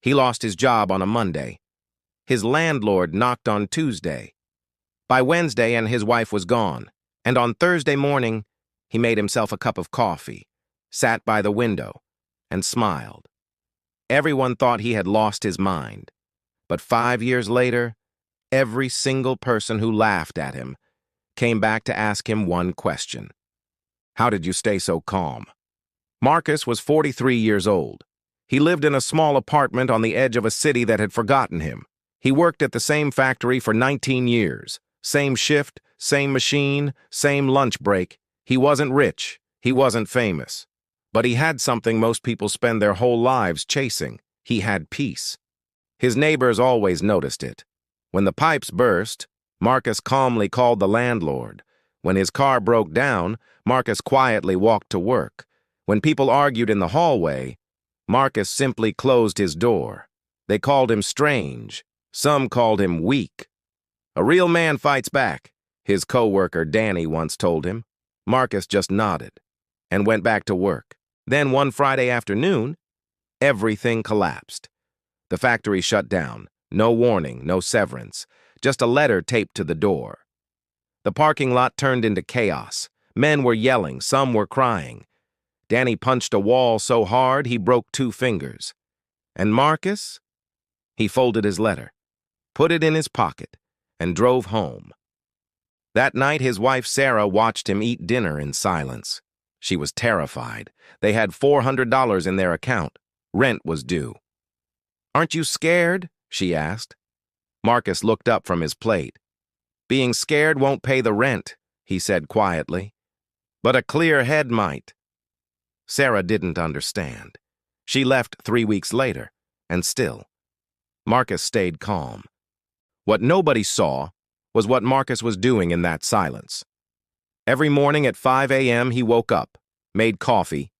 He lost his job on a Monday. His landlord knocked on Tuesday. By Wednesday, and his wife was gone. And on Thursday morning, he made himself a cup of coffee, sat by the window, and smiled. Everyone thought he had lost his mind. But 5 years later, every single person who laughed at him came back to ask him one question. How did you stay so calm? Marcus was 43 years old. He lived in a small apartment on the edge of a city that had forgotten him. He worked at the same factory for 19 years. Same shift, same machine, same lunch break. He wasn't rich. He wasn't famous. But he had something most people spend their whole lives chasing. He had peace. His neighbors always noticed it. When the pipes burst, Marcus calmly called the landlord. When his car broke down, Marcus quietly walked to work. When people argued in the hallway, Marcus simply closed his door. They called him strange. Some called him weak. A real man fights back, his co-worker Danny once told him. Marcus just nodded and went back to work. Then one Friday afternoon, everything collapsed. The factory shut down. No warning, no severance, just a letter taped to the door. The parking lot turned into chaos. Men were yelling, some were crying. Danny punched a wall so hard he broke 2 fingers. And Marcus? He folded his letter, put it in his pocket, and drove home. That night, his wife Sarah watched him eat dinner in silence. She was terrified. They had $400 in their account. Rent was due. "Aren't you scared?" she asked. Marcus looked up from his plate. "Being scared won't pay the rent," he said quietly. "But a clear head might." Sarah didn't understand. She left 3 weeks later, and still, Marcus stayed calm. What nobody saw was what Marcus was doing in that silence. Every morning at 5 a.m. he woke up, made coffee.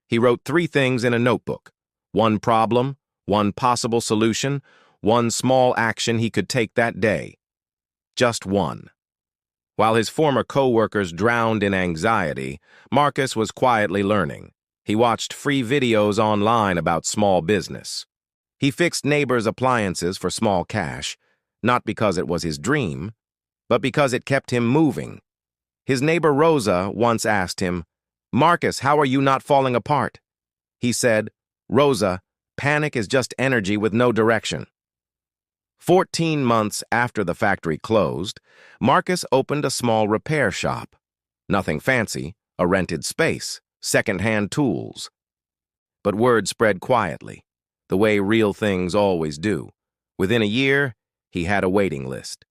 He wrote 3 things in a notebook: 1 problem, 1 possible solution, 1 small action he could take that day. Just 1. While his former co-workers drowned in anxiety, Marcus was quietly learning. He watched free videos online about small business. He fixed neighbors' appliances for small cash, not because it was his dream, but because it kept him moving. His neighbor Rosa once asked him, "Marcus, how are you not falling apart?" He said, "Rosa, panic is just energy with no direction." 14 months after the factory closed, Marcus opened a small repair shop. Nothing fancy, a rented space, second-hand tools. But word spread quietly, the way real things always do. Within a year, he had a waiting list.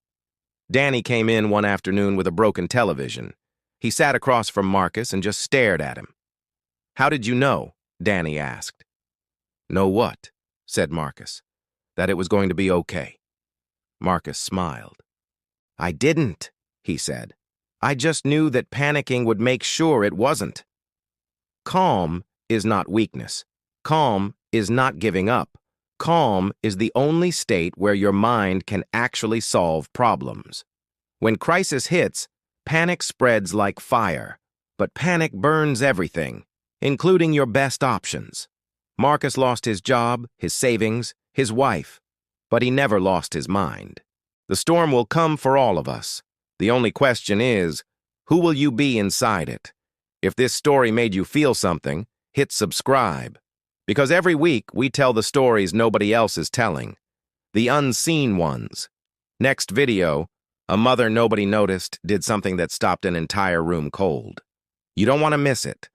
Danny came in one afternoon with a broken television. He sat across from Marcus and just stared at him. "How did you know?" Danny asked. "Know what?" said Marcus. "That it was going to be okay." Marcus smiled. "I didn't," he said. "I just knew that panicking would make sure it wasn't." Calm is not weakness. Calm is not giving up. Calm is the only state where your mind can actually solve problems. When crisis hits, panic spreads like fire. But panic burns everything, including your best options. Marcus lost his job, his savings, his wife, but he never lost his mind. The storm will come for all of us. The only question is, who will you be inside it? If this story made you feel something, hit subscribe. Because every week we tell the stories nobody else is telling. The unseen ones. Next video, a mother nobody noticed did something that stopped an entire room cold. You don't want to miss it.